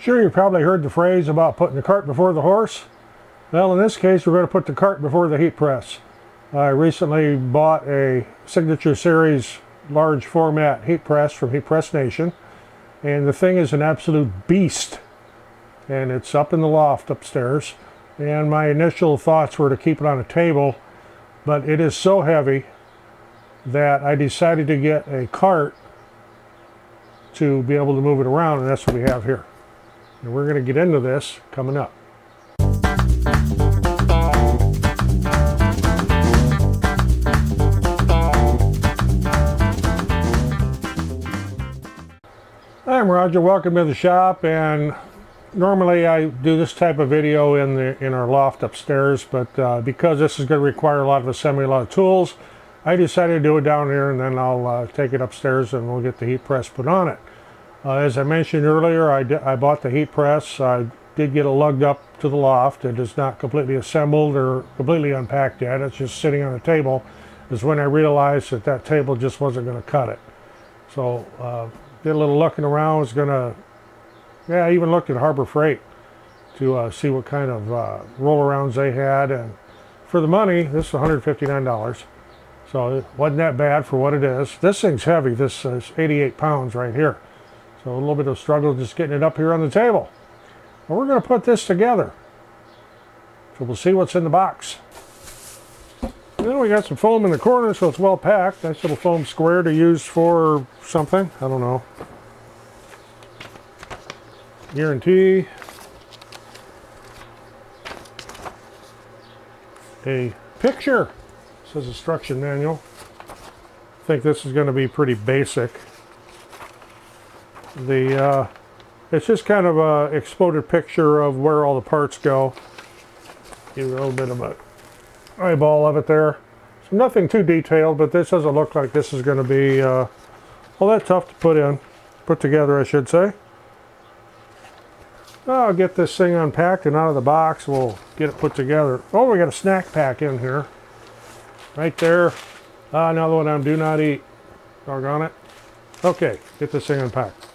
Sure, you probably heard the phrase about putting the cart before the horse. Well, in this case, we're going to put the cart before the heat press. I recently bought a Signature Series large format heat press from Heat Press Nation, and the thing is an absolute beast. And it's up in the loft upstairs, and my initial thoughts were to keep it on a table, but it is so heavy that I decided to get a cart to be able to move it around, and that's what we have here. And we're going to get into this coming up. I'm Roger, welcome to the shop, and normally I do this type of video in our loft upstairs, but because this is going to require a lot of assembly, a lot of tools, I decided to do it down here, and then I'll take it upstairs and we'll get the heat press put on it. As I mentioned earlier, I bought the heat press. I did get it lugged up to the loft. It is not completely assembled or completely unpacked yet. It's just sitting on a table. Is when I realized that that table just wasn't going to cut it. So did a little looking around. Was gonna, I even looked at Harbor Freight to see what kind of roll-arounds they had. And for the money, this is $159. So it wasn't that bad for what it is. This thing's heavy. This is 88 pounds right here. So a little bit of struggle just getting it up here on the table. And we're going to put this together. So we'll see what's in the box. Then we got some foam in the corner, so it's well packed. Nice little foam square to use for something. I don't know. Guarantee. A picture. It says instruction manual. I think this is going to be pretty basic. It's just kind of a exploded picture of where all the parts go. Give you a little bit of an eyeball of it there. So nothing too detailed, but this doesn't look like this is going to be all that tough to put together, I should say. I'll get this thing unpacked and out of the box. We'll get it put together. Oh, we got a snack pack in here. Right there. Another one on do not eat. Doggone it. Okay, get this thing unpacked.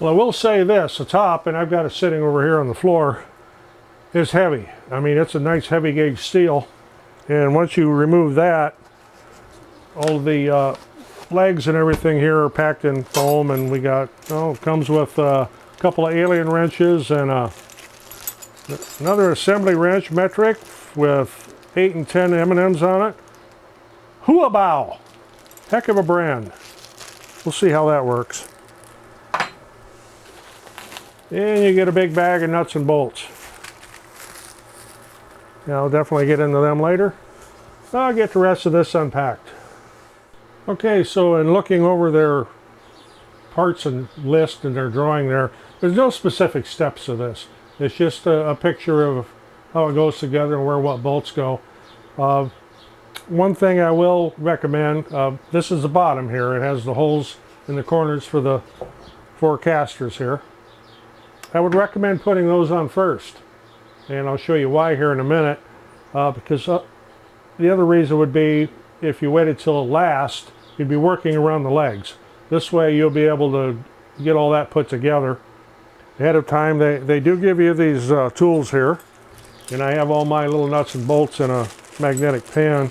Well, I will say this, the top, and I've got it sitting over here on the floor, is heavy. I mean, it's a nice heavy gauge steel. And once you remove that, all the legs and everything here are packed in foam, and we got, it comes with a couple of alien wrenches and another assembly wrench, metric, with 8 and 10 M&Ms on it. Huabow! Heck of a brand. We'll see how that works. And you get a big bag of nuts and bolts. Yeah, I'll definitely get into them later. I'll get the rest of this unpacked. Okay, so in looking over their parts and list and their drawing there's no specific steps to this. It's just a picture of how it goes together and where what bolts go. One thing I will recommend, this is the bottom here. It has the holes in the corners for the 4 casters here. I would recommend putting those on first, and I'll show you why here in a minute, because the other reason would be if you waited till last, you'd be working around the legs. This way you'll be able to get all that put together ahead of time. They do give you these tools here, and I have all my little nuts and bolts in a magnetic pan.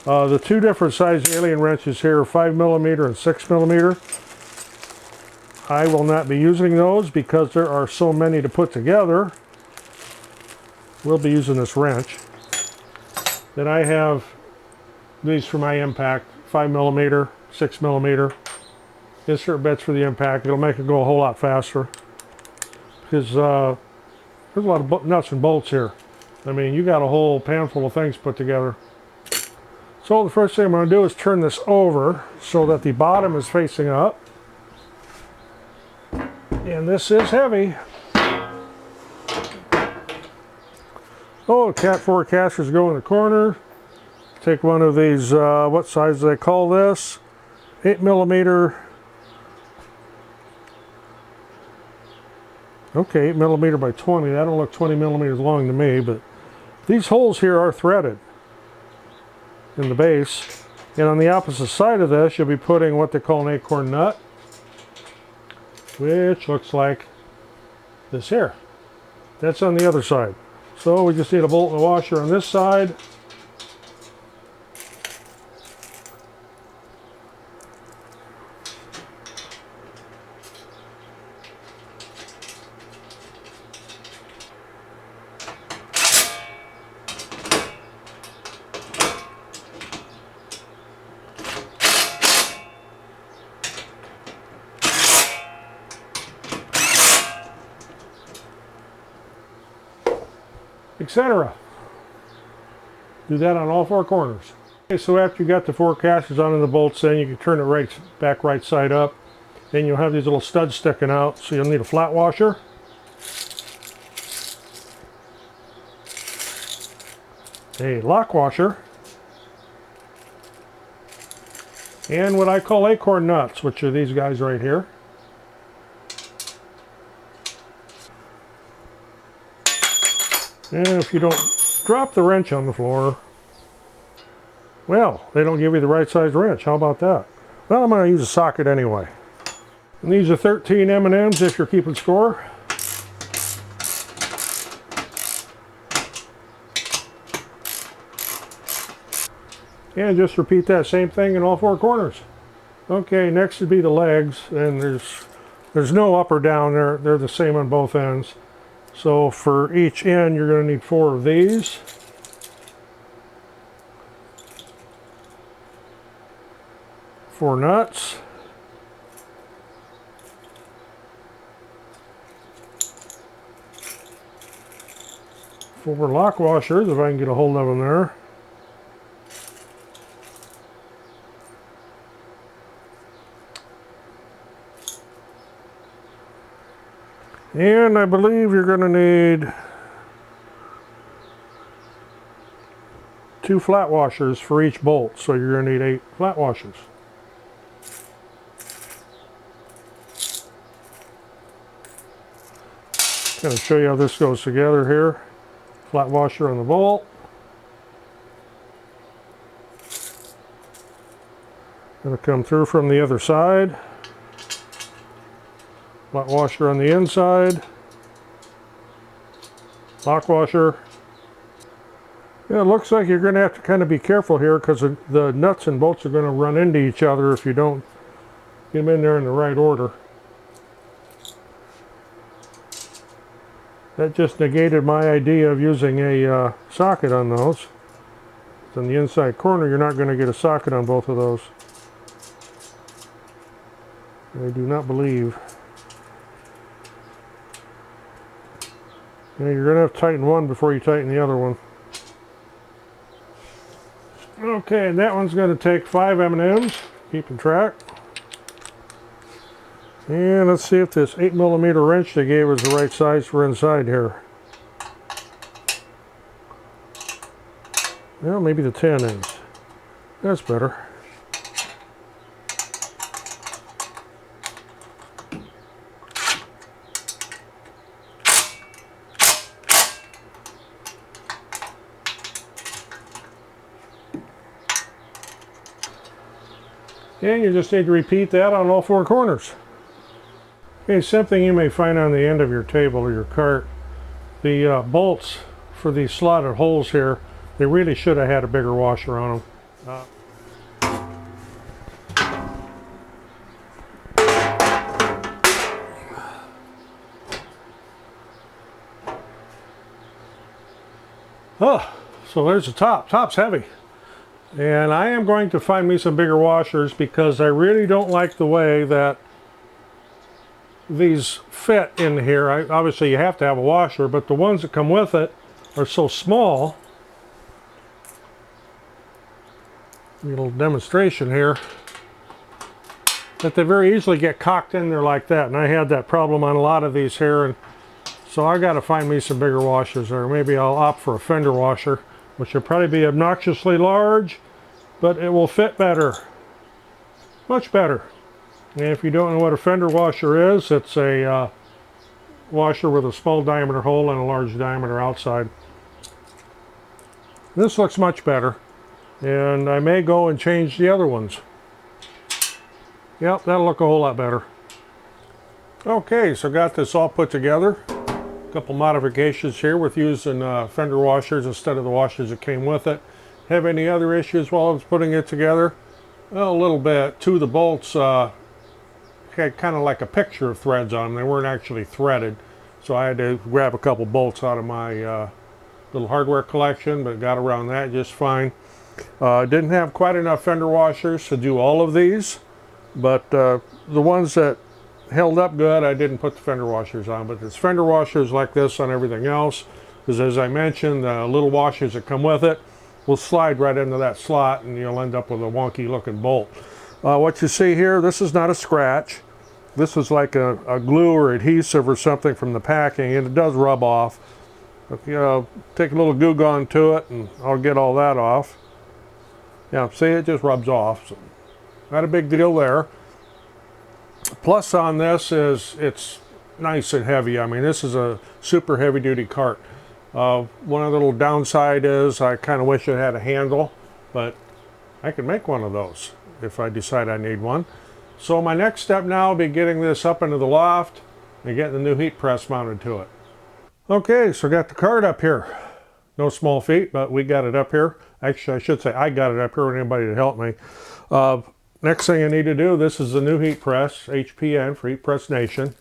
The 2 different size alien wrenches here are 5mm and 6mm. I will not be using those because there are so many to put together. We'll be using this wrench. Then I have these for my impact, 5mm, 6mm. Insert bits for the impact. It'll make it go a whole lot faster. Because there's a lot of nuts and bolts here. I mean, you got a whole pan full of things put together. So the first thing I'm going to do is turn this over so that the bottom is facing up. And this is heavy. Oh, Cat 4 casters go in the corner. Take one of these, what size do they call this? 8mm. Okay, 8mm by 20. That don't look 20mm long to me, but these holes here are threaded in the base. And on the opposite side of this, you'll be putting what they call an acorn nut, which looks like this here. That's on the other side. So we just need a bolt and a washer on this side. Etc. Do that on all four corners. Okay, so after you got the four casters on and the bolts in, you can turn it back right side up. Then you'll have these little studs sticking out, so you'll need a flat washer. A lock washer. And what I call acorn nuts, which are these guys right here. And if you don't drop the wrench on the floor, well, they don't give you the right size wrench. How about that? Well, I'm going to use a socket anyway. And these are 13 M&Ms if you're keeping score. And just repeat that same thing in all four corners. Okay, next would be the legs, and there's no up or down. They're the same on both ends. So for each end, you're going to need 4 of these. Four nuts. Four lock washers, if I can get a hold of them there. And I believe you're going to need 2 flat washers for each bolt, so you're going to need 8 flat washers. Kind of show you how this goes together here. Flat washer on the bolt. It'll come through from the other side. Flat washer on the inside. Lock washer. Yeah, it looks like you're going to have to kind of be careful here because the nuts and bolts are going to run into each other if you don't get them in there in the right order. That just negated my idea of using a socket on those. On the inside corner, you're not going to get a socket on both of those. I do not believe. Yeah, you're going to have to tighten one before you tighten the other one. Okay, and that one's going to take 5 M&Ms, keeping track. And let's see if this 8mm wrench they gave us the right size for inside here. Well, maybe the 10 is. That's better. And you just need to repeat that on all 4 corners. Okay, something you may find on the end of your table or your cart. The bolts for these slotted holes here, they really should have had a bigger washer on them. So there's the top. Top's heavy. And I am going to find me some bigger washers because I really don't like the way that these fit in here. Obviously you have to have a washer, but the ones that come with it are so small. A little demonstration here. That they very easily get cocked in there like that. And I had that problem on a lot of these here. And so I got to find me some bigger washers, or maybe I'll opt for a fender washer, which will probably be obnoxiously large, but it will fit better. Much better. And if you don't know what a fender washer is, it's a washer with a small diameter hole and a large diameter outside. This looks much better, and I may go and change the other ones. Yep, that'll look a whole lot better. Okay, so got this all put together. A couple modifications here with using fender washers instead of the washers that came with it. Have any other issues while I was putting it together? Well, a little bit. Two of the bolts had kind of like a picture of threads on them. They weren't actually threaded. So I had to grab a couple bolts out of my little hardware collection, but got around that just fine. Didn't have quite enough fender washers to do all of these, but the ones that held up good, I didn't put the fender washers on, but there's fender washers like this on everything else, because as I mentioned, the little washers that come with it will slide right into that slot and you'll end up with a wonky looking bolt. What you see here, this is not a scratch. This is like a glue or adhesive or something from the packing, and it does rub off. If you take a little Goo Gone to it and I'll get all that off. Yeah, see, it just rubs off. So not a big deal there. Plus on this is it's nice and heavy. I mean, this is a super heavy duty cart. One of the little downside is I kind of wish it had a handle, but I can make one of those if I decide I need one. So my next step now will be getting this up into the loft and getting the new heat press mounted to it. Okay, so got the cart up here. No small feat, but we got it up here. Actually, I should say I got it up here with anybody to help me. Next thing I need to do, this is the new heat press, HPN for Heat Press Nation.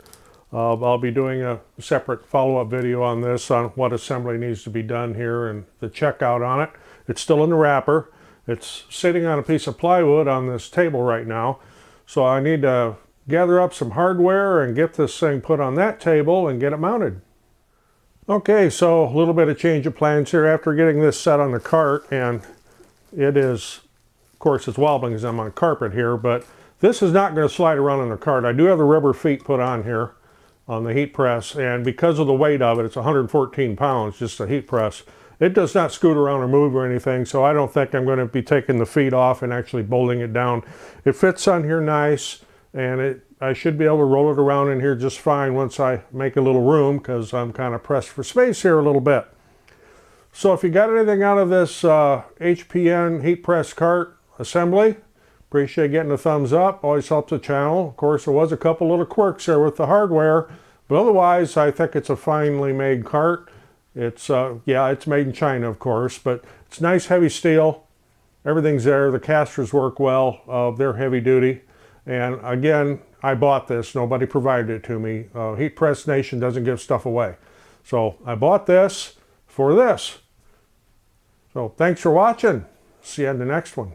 I'll be doing a separate follow-up video on this, on what assembly needs to be done here and the checkout on it. It's still in the wrapper. It's sitting on a piece of plywood on this table right now. So I need to gather up some hardware and get this thing put on that table and get it mounted. Okay, so a little bit of change of plans here after getting this set on the cart, and it is, of course, it's wobbling as I'm on carpet here, but this is not going to slide around on the cart. I do have the rubber feet put on here on the heat press, and because of the weight of it, it's 114 pounds, just a heat press. It does not scoot around or move or anything, so I don't think I'm going to be taking the feet off and actually bolting it down. It fits on here nice, and I should be able to roll it around in here just fine once I make a little room, because I'm kind of pressed for space here a little bit. So if you got anything out of this HPN heat press cart assembly, appreciate getting a thumbs up. Always helps the channel. Of course, there was a couple little quirks there with the hardware, but otherwise I think it's a finely made cart. It's yeah, it's made in China, of course, but it's nice heavy steel. Everything's there. The casters work well. They're heavy duty. And again, I bought this. Nobody provided it to me. Heat Press Nation doesn't give stuff away. So I bought this for this. So thanks for watching. See you in the next one.